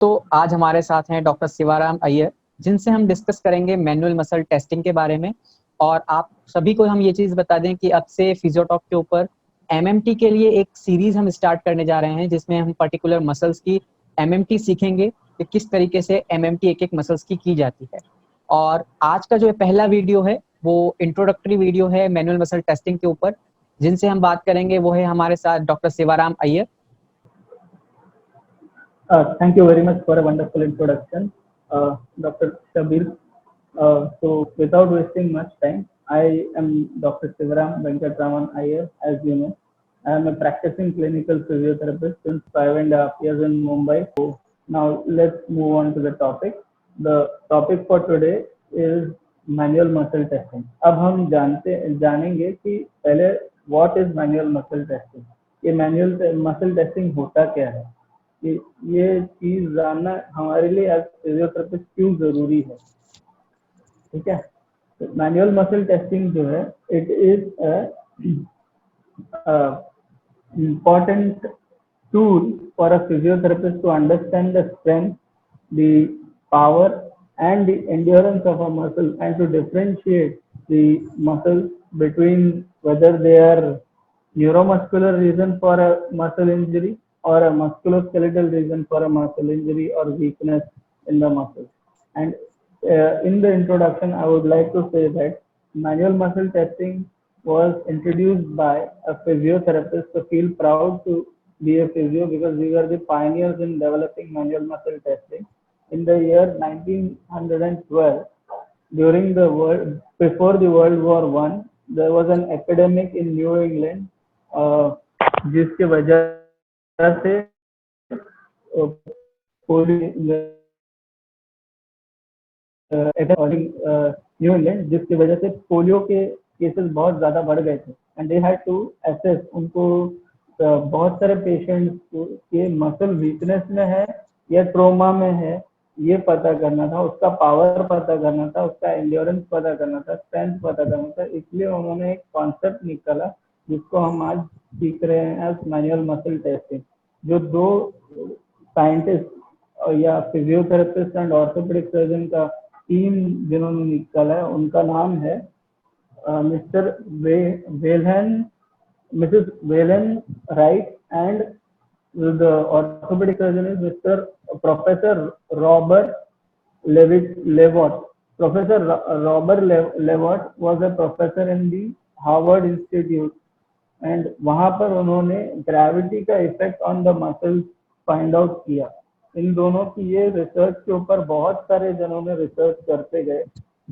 तो आज हमारे साथ हैं डॉक्टर शिवाराम अय्यर, जिनसे हम डिस्कस करेंगे मैनुअल मसल टेस्टिंग के बारे में। और आप सभी को हम ये चीज़ बता दें कि अब से फिजियोटॉक के ऊपर एमएमटी के लिए एक सीरीज हम स्टार्ट करने जा रहे हैं, जिसमें हम पर्टिकुलर मसल्स की एमएमटी सीखेंगे कि किस तरीके से एमएमटी एक एक मसल्स की जाती है। और आज का जो पहला वीडियो है वो इंट्रोडक्टरी वीडियो है मैनुअल मसल टेस्टिंग के ऊपर। जिनसे हम बात करेंगे वो है हमारे साथ doctor Shivaram Iyer. Thank you very much for a wonderful introduction, Dr. Shabir. So, without wasting much time, I am Dr. Sivaram Venkatraman Iyer, as you know. I am a practicing clinical physiotherapist since 5.5 years in Mumbai. So, now let's move on to the topic. The topic for today is manual muscle testing. अब हम जानेंगे कि पहले what is manual muscle testing? ये manual muscle testing होता क्या है? ये चीज जानना हमारे लिए एज फिजियोथेरेपिस्ट क्यों जरूरी है, ठीक है। तो मैनुअल मसल टेस्टिंग जो है, it is important tool for a physiotherapist to understand the strength, the power and the endurance of a muscle, and to differentiate the muscles between whether they are neuromuscular reason for a muscle injury or a musculoskeletal reason for a muscle injury or weakness in the muscle. And in the introduction, I would like to say that manual muscle testing was introduced by a physiotherapist. So feel proud to be a physio because we were the pioneers in developing manual muscle testing. In the year 1912, during the world, before the World War I, there was an epidemic in New England, जिसके वजह से new England, जिसकी वजह से polio के cases बहुत ज्यादा बढ़ गए थे। And they had to assess, उनको बहुत सारे पेशेंट्स के मसल वीकनेस में है या ट्रोमा में है ये पता करना था, उसका पावर पता करना था, उसका एंड्योरेंस पता करना था, स्ट्रेंथ पता करना था। इसलिए उन्होंने एक कॉन्सेप्ट निकाला जिसको हम आज सीख रहे हैं एज मैनुअल मसल टेस्टिंग। जो दो साइंटिस्ट या फिजियोथेरेपिस्ट एंड ऑर्थोपेडिक सर्जन का टीम जिन्होंने निकाला है, उनका नाम है mister Mrs Velan right, and the orthopedic surgeon is Mr. Professor Robert Levott. Professor Robert Levott was a professor in the Harvard Institute, and वहाँ पर उन्होंने ग्रेविटी का effect on the muscles find out किया। इन दोनों की ये रिसर्च के ऊपर बहुत सारे जनों ने रिसर्च करते गए।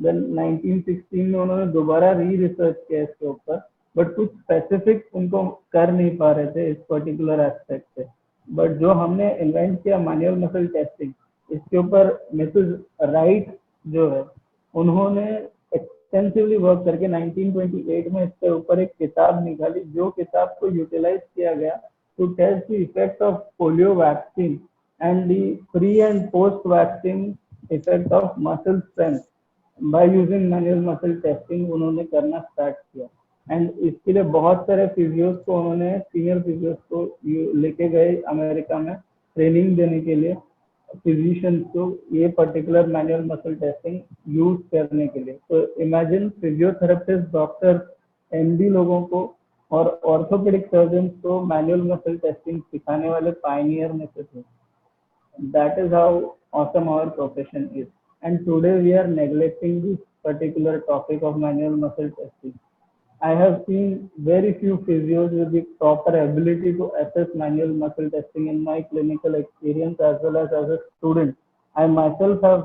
देन 1916 में उन्होंने दोबारा रिसर्च किया इसके ऊपर, बट कुछ स्पेसिफिक उनको कर नहीं पा रहे थे इस पर्टिकुलर एस्पेक्ट पे। बट जो हमने इन्वेंट किया मैनुअल मसल टेस्टिंग, इसके ऊपर मिसेस राइट जो है, उन्होंने एक्सटेंसिवली वर्क करके 1928 में इसके ऊपर एक किताब निकाली, जो किताब को यूटिलाइज किया गया to test the effect of polio vaccine and the pre and post vaccine effect of muscle strength by using manual muscle testing. उन्होंने करना स्टार्ट किया एंड इसके लिए बहुत सारे फिजियोस को उन्होंने, सीनियर फिजियोस को लेके गए अमेरिका में ट्रेनिंग देने के लिए फिजिशियंस को ये particular manual muscle testing use करने के लिए। तो इमेजिन फिजियोथेरेपिस्ट, डॉक्टर, एमडी लोगों को और ऑर्थोपेडिक सर्जन को मैनुअल मसल टेस्टिंग सिखाने वाले पायनियर में से थे। That is how awesome our profession is. And today we are neglecting this particular topic of manual muscle testing. I have seen very few physios with the proper ability to assess manual muscle testing in my clinical experience as well as a student. I myself have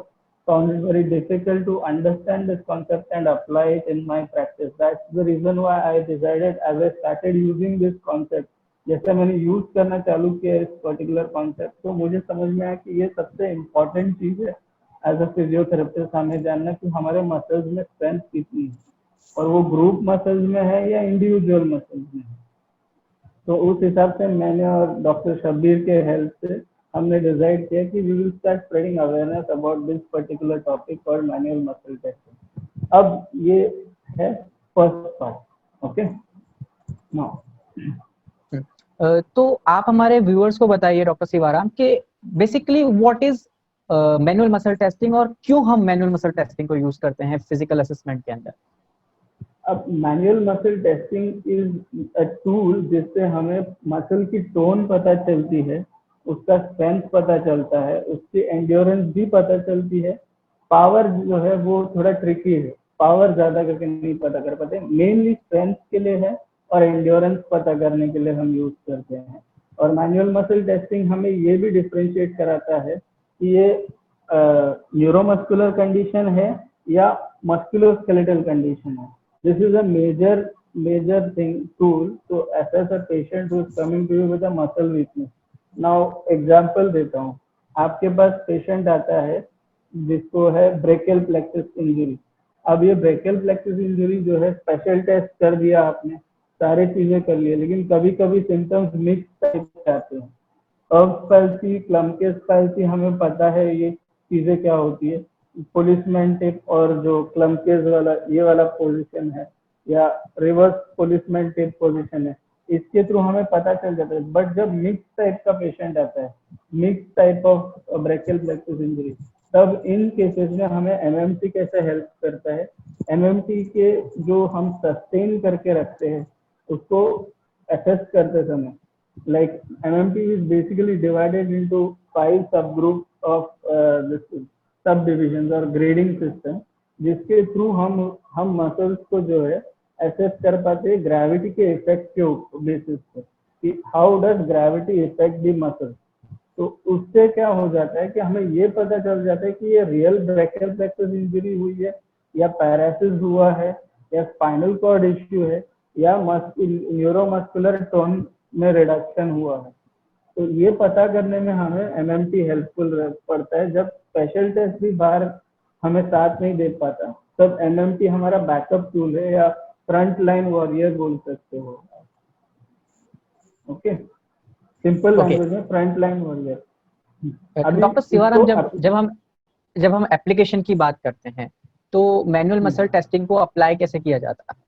found it very difficult to understand this concept and apply it in my practice. That's the reason why I decided, as I started using this concept, जैसे मैंने use करना चालू किया इस particular concept, तो मुझे समझ में आया कि ये सबसे इम्पोर्टेंट चीज है एज अ फिजियोथेरेपिस्ट, हमें जानना कि हमारे मसल्स में स्ट्रेंथ कितनी है और वो ग्रुप मसल्स में है या इंडिविजुअल मसल्स में है। तो उस हिसाब से मैंने और डॉक्टर शब्बीर के हेल्प से हमने डिसाइड किया कि we will start spreading awareness about this particular topic called manual muscle testing. अब ये है फर्स्ट पार्ट, ओके। नाउ तो आप हमारे व्यूअर्स को बताइए डॉक्टर शिवाराम कि basically what is manual muscle testing और क्यों हम मैनुअल मसल टेस्टिंग को यूज करते हैं फिजिकल असेसमेंट के अंदर? अब manual muscle testing is a tool जिससे हमें मसल की टोन पता चलती है, उसका स्ट्रेंथ पता चलता है, उसकी एंड्योरेंस भी पता चलती है। पावर जो है वो थोड़ा ट्रिकी है, पावर ज्यादा करके नहीं पता कर पाते, मेनली स्ट्रेंथ के लिए है और एंड्योरेंस पता करने के लिए हम यूज करते हैं। और मैनुअल मसल टेस्टिंग हमें ये भी डिफ्रेंशिएट कराता है कि ये न्यूरोमस्कुलर कंडीशन है या मस्कुलोस्केलेटल कंडीशन है। This is a major thing tool to assess a patient who is coming to you with a muscle weakness. Now example देता हूँ, आपके पास पेशेंट आता है जिसको है ब्रेकियल प्लेक्सस इंजरी। अब ये ब्रेकियल प्लेक्सस इंजरी जो है स्पेशल टेस्ट कर दिया आपने, सारी चीजें कर लिए, लेकिन कभी कभी सिम्टम्स मिक्स टाइप के आते हैं। अर्ब्स पैल्सी, क्लम्पकेस पैल्सी, हमें पता है ये चीजें क्या होती है। पुलिसमैन टिप और जो क्लम्पकेस वाला ये वाला पोजीशन है या रिवर्स पुलिसमैन टिप पोजीशन है, इसके थ्रू हमें पता चल जाता है। बट जब मिक्स टाइप का पेशेंट आता है, mix type of brachial plexus injury, तब इन केसेस में हमें एमएमटी कैसे हेल्प करता है। एमएमटी के जो हम सस्टेन करके रखते हैं उसको असेस करते समय, like MMT is basically divided into 5 subgroups of this subdivisions और grading system, जिसके थ्रू हम मसल्स को जो है एसेस कर पाते हैं ग्रेविटी के इफेक्ट के बेसिस पर कि how does gravity effect the muscle. तो उससे क्या हो जाता है कि हमें ये पता चल जाता है कि ये रियल ब्रेकियल प्लेक्सस इंजरी हुई है या पैरासिस हुआ है या स्पाइनल कॉर्ड इश्यू है या न्यूरोमस्कुलर टोन में रिडक्शन हुआ है। तो ये पता करने में हमें एमएमटी हेल्पफुल पड़ता है। जब स्पेशल टेस्ट भी बाहर हमें साथ नहीं दे पाता, तब एमएमटी हमारा बैकअप टूल है या फ्रंट लाइन वॉरियर बोल सकते हो। ओके, सिंपल लैंग्वेज में front line warrior. Doctor Shivaram, जब हम एप्लीकेशन की बात करते हैं तो मैनुअल मसल टेस्टिंग को अप्लाई कैसे किया जाता है?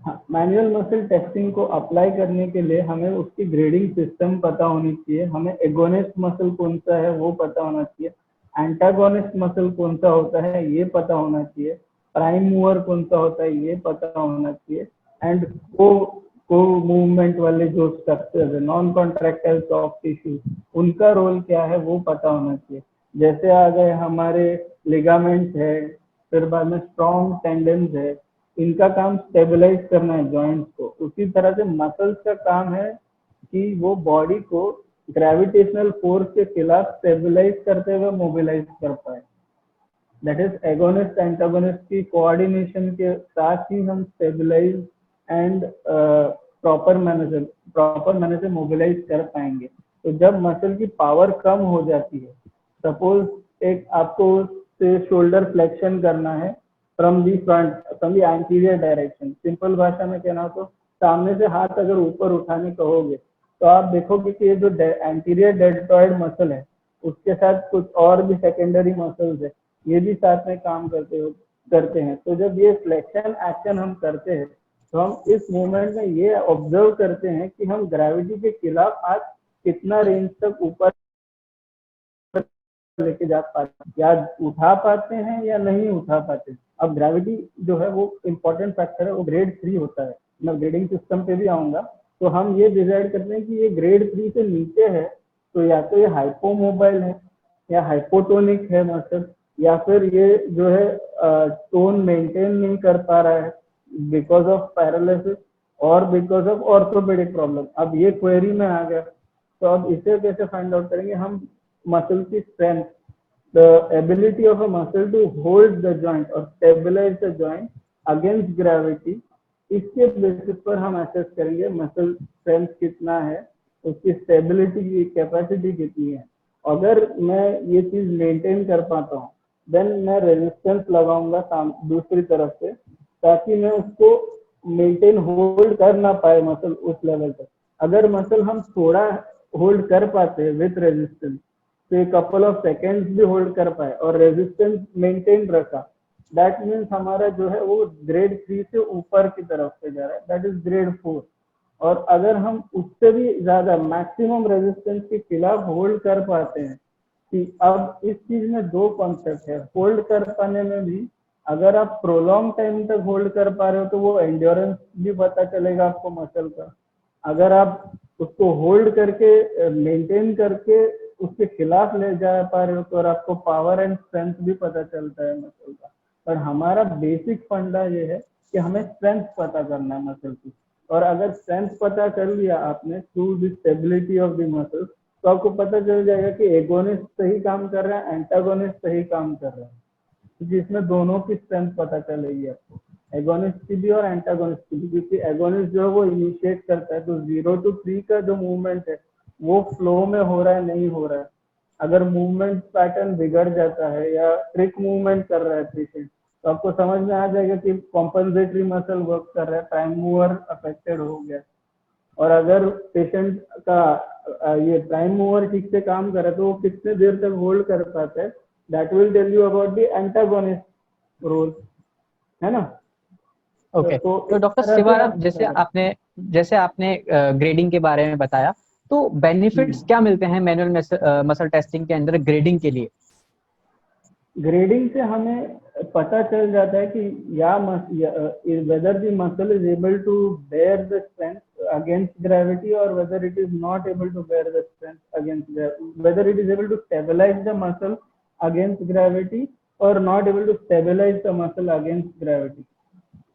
हाँ, मैनुअल मसल टेस्टिंग को अप्लाई करने के लिए हमें उसकी ग्रेडिंग सिस्टम पता होनी चाहिए। हमें एगोनिस्ट मसल कौन सा है वो पता होना चाहिए, एंटागोनिस्ट मसल कौन सा होता है ये पता होना चाहिए, प्राइम मूवर कौन सा होता है ये पता होना चाहिए, एंड को मूवमेंट वाले जो स्ट्रक्चर है, नॉन कॉन्ट्रैक्टाइल सॉफ्ट टिश्यू, उनका रोल क्या है वो पता होना चाहिए। जैसे आ गए हमारे लिगामेंट्स है, फिर बाद में स्ट्रॉन्ग टेंडन्स है, इनका काम स्टेबलाइज करना है जॉइंट्स को। उसी तरह से मसल्स का काम है कि वो बॉडी को ग्रेविटेशनल फोर्स के खिलाफ स्टेबलाइज करते हुए मोबिलाइज कर पाए। दैट इज एगोनिस्ट एंटागोनिस्ट की कोऑर्डिनेशन के साथ ही हम स्टेबलाइज एंड प्रॉपर मैनर से मोबिलाइज कर पाएंगे। तो जब मसल की पावर कम हो जाती है, सपोज एक आपको से शोल्डर फ्लेक्शन करना है from the front, from the anterior direction, simple भाषा में कहना हो तो सामने से हाथ अगर ऊपर उठाने कहोगे तो आप देखोगे कि ये जो एंटीरियर डेल्टॉइड मसल है उसके साथ कुछ और भी सेकेंडरी मसल्स है, ये भी साथ में काम करते हैं। तो जब ये फ्लेक्शन एक्शन हम करते हैं तो हम इस मूवमेंट में ये ऑब्जर्व करते हैं कि हम ग्रेविटी के खिलाफ हाथ कितना रेंज तक ऊपर लेके जा पाते हैं, या उठा पाते हैं या नहीं उठा पाते। अब ग्रेविटी जो है वो इम्पोर्टेंट फैक्टर है, वो ग्रेड 3 होता है। मैं ग्रेडिंग सिस्टम पे भी आऊंगा। तो हम ये डिसाइड करते हैं कि ये ग्रेड 3 से नीचे है तो या तो ये हाइपोमोबाइल है या हाइपोटोनिक है मसल, या फिर ये जो है टोन मेंटेन नहीं कर पा रहा है बिकॉज ऑफ पैरालिसिस और बिकॉज ऑफ ऑर्थोपेडिक प्रॉब्लम। अब ये क्वेरी में आ गया, तो अब इसे कैसे फाइंड आउट करेंगे हम? मसल की strength, the ability of a muscle to hold the joint or stabilize the joint against gravity, इसके बेसिस पर हम असेस करेंगे मसल स्ट्रेंथ कितना है, उसकी स्टेबिलिटी की कैपेसिटी कितनी है। अगर मैं ये चीज मेंटेन कर पाता हूँ देन मैं रेजिस्टेंस लगाऊंगा दूसरी तरफ से, ताकि मैं उसको मेंटेन होल्ड कर ना पाए मसल उस लेवल तक। अगर मसल हम थोड़ा होल्ड कर पाते हैं विथ रेजिस्टेंस, तो कपल ऑफ सेकेंड्स भी होल्ड कर पाए और रेजिस्टेंस मेंटेन रखा, दैट मीन्स हमारा जो है वो ग्रेड 3 से ऊपर की तरफ से जा रहा है, दैट इज ग्रेड 4। और अगर हम उससे भी ज्यादा मैक्सिमम रेजिस्टेंस के खिलाफ होल्ड कर पाते हैं, कि अब इस चीज में दो कॉन्सेप्ट है। होल्ड कर पाने में भी अगर आप प्रोलॉन्ग टाइम तक होल्ड कर पा रहे हो तो वो एंड्योरेंस भी पता चलेगा आपको मसल का। अगर आप उसको होल्ड करके मेंटेन करके उसके खिलाफ ले जा पा रहे हो तो और आपको पावर एंड स्ट्रेंथ भी पता चलता है मसल का। पर हमारा बेसिक फंडा ये है कि हमें स्ट्रेंथ पता करना है मसल की, और अगर स्ट्रेंथ पता कर लिया आपने through the stability of the muscle, तो आपको पता चल जाएगा कि एगोनिस्ट सही काम कर रहा है, एंटागोनिस्ट सही काम कर रहा है, जिसमें दोनों की स्ट्रेंथ पता चलेगी आपको, एगोनिस्ट की भी और एंटागोनिस्ट की भी। क्योंकि एगोनिस्ट जो है वो इनिशिएट करता है, तो 0 to 3 का जो मूवमेंट है वो फ्लो में हो रहा है नहीं हो रहा है। अगर मूवमेंट पैटर्न बिगड़ जाता है या ट्रिक मूवमेंट कर रहा है पेशेंट, तो आपको समझ में आ जाएगा कि कॉम्पनसेटरी मसल वर्क कर रहा है, प्राइम मूवर अफेक्टेड हो गया। और अगर पेशेंट का ये प्राइम मूवर ठीक से काम कर रहा है तो वो कितने देर तक होल्ड कर पाता है, that will tell you about the antagonist role, है ना। ओके, तो इस डॉक्टर तरह से शिवाराम, आप जैसे आपने ग्रेडिंग के बारे में बताया, तो बेनिफिट्स क्या मिलते हैं मैनुअल मसल टेस्टिंग के अंदर ग्रेडिंग के लिए? ग्रेडिंग से हमें पता चल जाता है कि whether the muscle is able to bear the strength against gravity or whether it is not able to bear the strength against gravity, whether it is able to stabilize the muscle against gravity or not able to stabilize the muscle against gravity।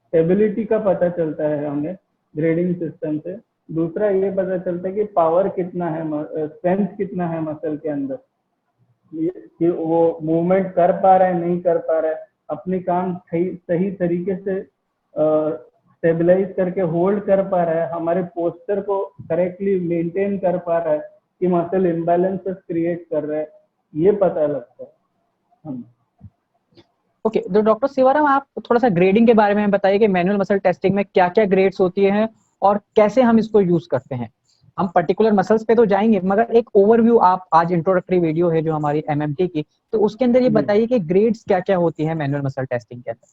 Stability का पता चलता है हमें grading system से। दूसरा ये पता चलता है कि पावर कितना है, स्ट्रेंथ कितना है मसल के अंदर, कि वो मूवमेंट कर पा रहा है नहीं कर पा रहा है, अपनी काम सही तरीके से स्टेबलाइज करके होल्ड कर पा रहा है, हमारे पोस्चर को करेक्टली मेंटेन कर पा रहा है, कि मसल इम्बैलेंसेस क्रिएट कर रहा है, ये पता लगता है हमें। ओके, तो डॉक्टर शिवाराम, आप थोड़ा सा ग्रेडिंग के बारे में बताइए कि मैनुअल मसल टेस्टिंग में क्या क्या ग्रेड्स होती हैं और कैसे हम इसको यूज करते हैं। हम पर्टिकुलर मसल्स पे तो जाएंगे, मगर एक ओवरव्यू, आप आज इंट्रोडक्टरी वीडियो है जो हमारी एमएमटी की, तो उसके अंदर ये बताइए कि ग्रेड्स क्या क्या होती है मैनुअल मसल टेस्टिंग के अंदर।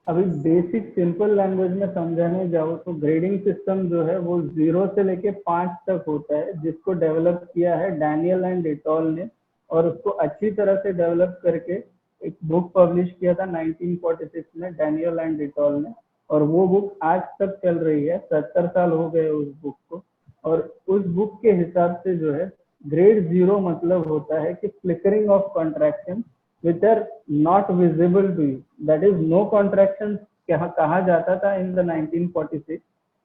अभी बेसिक सिंपल लैंग्वेज में समझाने जाओ तो ग्रेडिंग सिस्टम जो है वो 0 से लेके 5 तक होता है, जिसको डेवलप किया है डैनियल एंड डेटॉल ने, और उसको अच्छी तरह से डेवलप करके एक बुक पब्लिश किया था 1946 में डैनियल एंड डेटॉल ने, और वो बुक आज तक चल रही है, 70 साल हो गए उस बुक को। और उस बुक के हिसाब से जो है ग्रेड 0 मतलब होता है कि flickering of contraction which are not visible to you, that is no contractions कहा जाता था in the 1946,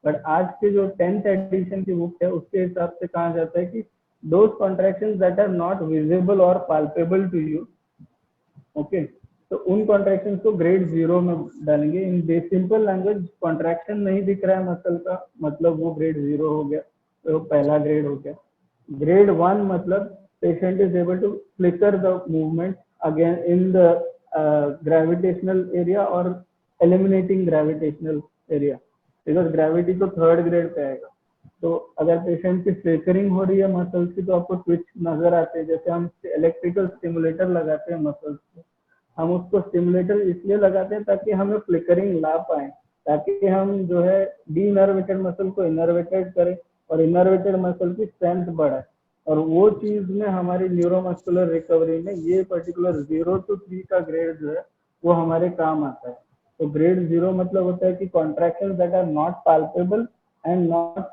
बट आज के जो 10th एडिशन की बुक है उसके हिसाब से कहा जाता है कि those contractions that are not visible or palpable to you, okay, तो उन कॉन्ट्रैक्शन को ग्रेड 0 में डालेंगे। इन सिंपल लैंग्वेज, कॉन्ट्रैक्शन नहीं दिख रहा है मसल का मतलब वो ग्रेड 0 हो गया, तो पहला ग्रेड हो गया। ग्रेड 1 मतलब patient is able to flicker the movement again in the gravitational area or eliminating gravitational area, because gravity तो थर्ड ग्रेड पे आएगा। तो अगर पेशेंट की फ्लिकरिंग हो रही है मसल्स की तो आपको ट्विच नजर आते हैं, जैसे हम इलेक्ट्रिकल स्टिमुलेटर लगाते हैं मसल्स को, हम उसको स्टिमुलेटर इसलिए लगाते हैं ताकि हमें फ्लिकरिंग ला पाए, ताकि हम जो है डीनर्वेटेड मसल को इनर्वेटेड करें और इनर्वेटेड मसल की स्ट्रेंथ बढ़ाए। और वो चीज में हमारी न्यूरोमस्कुलर रिकवरी में ये पर्टिकुलर 0 to 3 का ग्रेड जो है वो हमारे काम आता है। तो ग्रेड 0 मतलब होता है कि contraction that are not palpable and not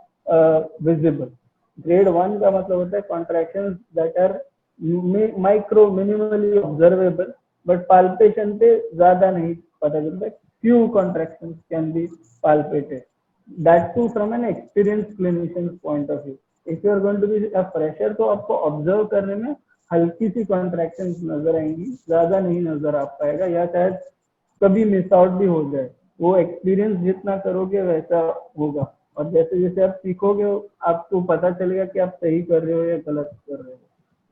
visible. Grade 1 का मतलब होता है contraction that are micro minimally observable, but palpation पे ज्यादा नहीं पता चलता, few contraction can be palpated, that too from an experience clinician point of view. If you are going to be a fresher तो आपको ऑब्जर्व करने में हल्की सी कॉन्ट्रैक्शन नजर आएंगी, ज्यादा नहीं नजर आ पाएगा, या शायद कभी मिस आउट भी हो जाए। वो एक्सपीरियंस जितना करोगे वैसा होगा, और जैसे जैसे आप सीखोगे आपको पता चलेगा कि आप सही कर रहे हो या गलत कर रहे हो।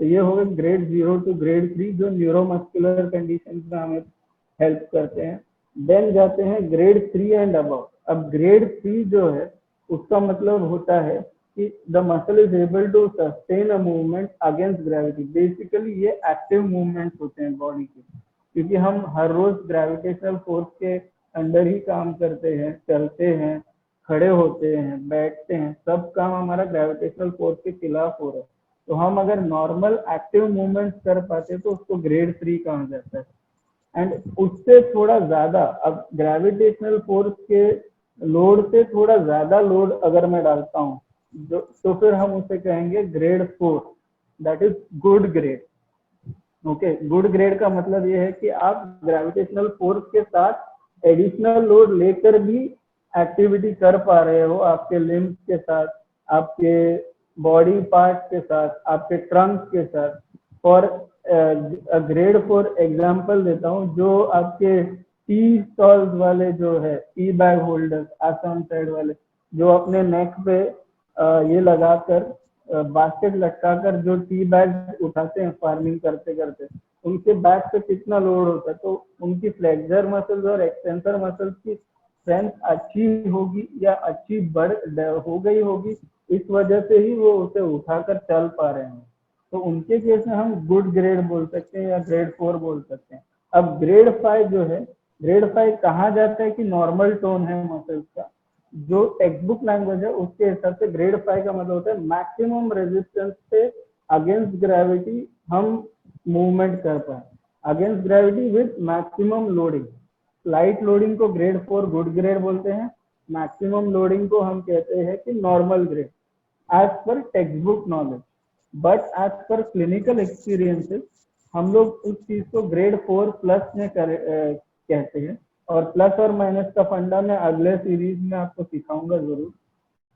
तो ये हो गए ग्रेड 0 to ग्रेड 3 जो न्यूरोमस्कुलर कंडीशन में हमें हेल्प करते हैं। देन जाते हैं ग्रेड 3 एंड अबव। अब ग्रेड 3 जो है उसका मतलब होता है कि the muscle is able to sustain a movement against gravity। Basically ये एक्टिव मूवमेंट्स होते हैं बॉडी के, क्योंकि हम हर रोज ग्रेविटेशनल फोर्स के अंडर ही काम करते हैं, चलते हैं, खड़े होते हैं, बैठते हैं, सब काम हमारा ग्रेविटेशनल फोर्स के खिलाफ हो रहा है। तो हम अगर नॉर्मल एक्टिव मूवमेंट्स कर पाते तो उसको ग्रेड 3 कहा जाता है। एंड उससे थोड़ा ज्यादा, अब ग्रेविटेशनल फोर्स के लोड से थोड़ा ज्यादा लोड अगर मैं डालता हूँ तो फिर हम उसे कहेंगे grade 4, that is good grade. Okay, good grade का मतलब ये है कि आप ग्रेविटेशनल फोर्स के साथ एडिशनल लोड लेकर भी एक्टिविटी कर पा रहे हो, आपके लिम्स के साथ, आपके बॉडी पार्ट के साथ, आपके ट्रंक के साथ। फॉर ग्रेड 4 एग्जाम्पल देता हूँ, जो आपके टी स्टॉल्स वाले जो है, tea bag holders Assam side वाले, जो अपने नेक पे ये लगाकर बास्केट लटकाकर जो टी बैग उठाते हैं फार्मिंग करते करते, उनके बैक पे कितना लोड होता है, तो उनकी फ्लेक्सर मसल्स और एक्सटेंसर मसल्स की स्ट्रेंथ अच्छी होगी या अच्छी हो गई होगी, इस वजह से ही वो उसे उठाकर चल पा रहे हैं। तो उनके केस में हम गुड ग्रेड बोल सकते हैं या ग्रेड 4 बोल सकते हैं। अब ग्रेड 5 जो है, ग्रेड 5 कहा जाता है कि नॉर्मल टोन है मसल्स का। जो टेक्स्ट बुक लैंग्वेज है उसके हिसाब से ग्रेड 5 का मतलब होता है मैक्सिमम रेजिस्टेंस से अगेंस्ट ग्रेविटी हम मूवमेंट कर पाए, against gravity with maximum loading. Light loading को ग्रेड 4 गुड ग्रेड बोलते हैं, मैक्सिमम लोडिंग को हम कहते हैं कि normal grade, as per text book knowledge. But as per clinical experiences हम लोग उस चीज को ग्रेड 4 प्लस में कहते हैं। और प्लस और माइनस का फंडा मैं अगले सीरीज में आपको सिखाऊंगा जरूर।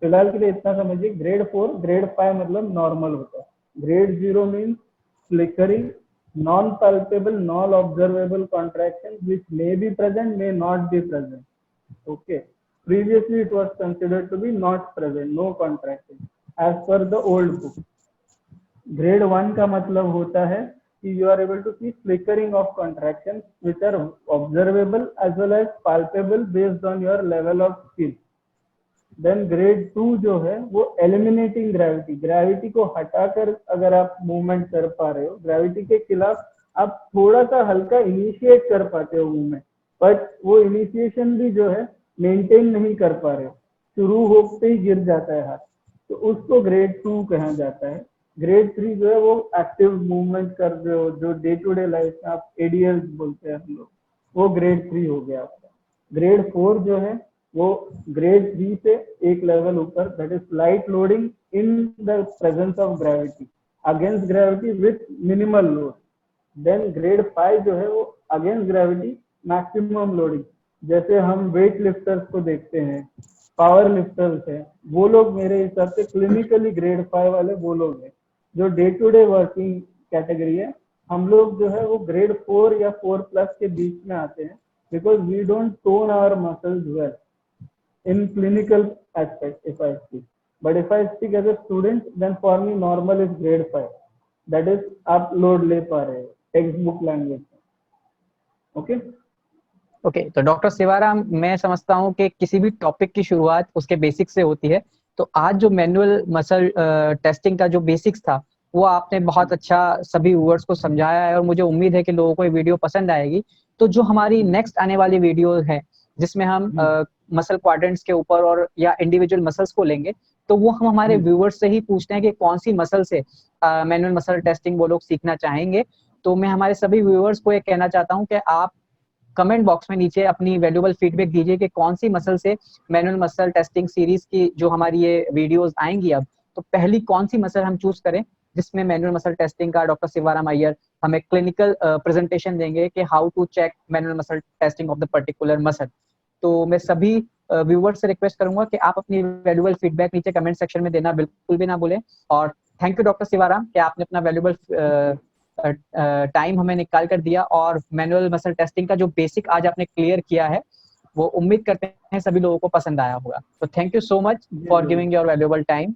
फिलहाल के लिए इतना समझिए, ग्रेड 4 ग्रेड 5 मतलब नॉर्मल होता है। Grade 0 means flickering, non palpable, non observable contractions which may be present, may not be present. Okay, previously it was considered to be not present, no contraction as per the old book. Grade 1 का मतलब होता है कि you are able to see flickering of contractions which are observable as well as palpable based on your level of skill. Then grade 2 जो है वो eliminating gravity, gravity को हटाकर अगर आप मूवमेंट कर पा रहे हो, ग्रेविटी के खिलाफ आप थोड़ा सा हल्का इनिशिएट कर पाते हो मूवमेंट, बट वो इनिशिएशन भी जो है मेंटेन नहीं कर पा रहे हो, शुरू होते ही गिर जाता है हाथ, तो उसको ग्रेड 2 कहा जाता है। ग्रेड 3 जो है वो एक्टिव मूवमेंट कर रहे हो, जो डे टू डे लाइफ में आप एडीएल बोलते हैं हम लोग, वो ग्रेड 3 हो गया आपका। ग्रेड 4 जो है वो ग्रेड 3 से एक लेवल ऊपर, that is light loading in the presence of gravity, against gravity with minimal load. Then grade 5 जो है वो अगेंस्ट ग्रेविटी मैक्सिमम लोडिंग, जैसे हम वेट लिफ्टर्स को देखते हैं, पावर लिफ्टर्स है, वो लोग मेरे हिसाब से क्लिनिकली ग्रेड 5 वाले वो लोग हैं। जो day to day working category है, हम लोग जो है वो ग्रेड 4 या 4 प्लस के बीच में आते हैं, because we don't tone our muscles well in clinical aspect if I speak. But if I speak as a student, then for me normal is grade 5. That is आप लोड ले पा रहे हो टेक्स्ट बुक लैंग्वेज में। Okay okay, तो doctor Shivaram, मैं समझता हूँ कि किसी भी टॉपिक की शुरुआत उसके बेसिक से होती है। तो आज जो मैनुअल मसल टेस्टिंग का जो बेसिक्स था वो आपने बहुत अच्छा सभी व्यूअर्स को समझाया है, और मुझे उम्मीद है कि लोगों को ये वीडियो पसंद आएगी। तो जो हमारी नेक्स्ट आने वाली वीडियो है जिसमें हम मसल क्वाड्रेंट्स के ऊपर और या इंडिविजुअल मसल्स को लेंगे, तो वो हम हमारे व्यूअर्स से ही पूछते हैं कि कौन सी मसल से मैनुअल मसल टेस्टिंग वो लोग सीखना चाहेंगे। तो मैं हमारे सभी व्यूअर्स को ये कहना चाहता हूँ कि आप कमेंट बॉक्स में नीचे अपनी वैल्यूएबल फीडबैक दीजिए कि कौन सी मसल से मैनुअल मसल टेस्टिंग सीरीज की जो हमारी ये वीडियोस आएंगी अब, तो पहली कौन सी मसल हम चूज करें जिसमें मैनुअल मसल टेस्टिंग का डॉक्टर शिवाराम अय्यर हमें क्लिनिकल प्रेजेंटेशन देंगे कि how to check manual muscle testing of the particular muscle. तो मैं सभी व्यूअर्स से रिक्वेस्ट करूंगा कि आप अपनी वैल्यूएबल फीडबैक नीचे कमेंट सेक्शन में देना बिल्कुल भी ना भूलें। और थैंक यू डॉक्टर शिवाराम कि आपने अपना वैल्यूएबल टाइम हमें निकाल कर दिया, और मैनुअल मसल टेस्टिंग का जो बेसिक आज आपने क्लियर किया है वो उम्मीद करते हैं सभी लोगों को पसंद आया होगा। तो thank you so much for giving your valuable time.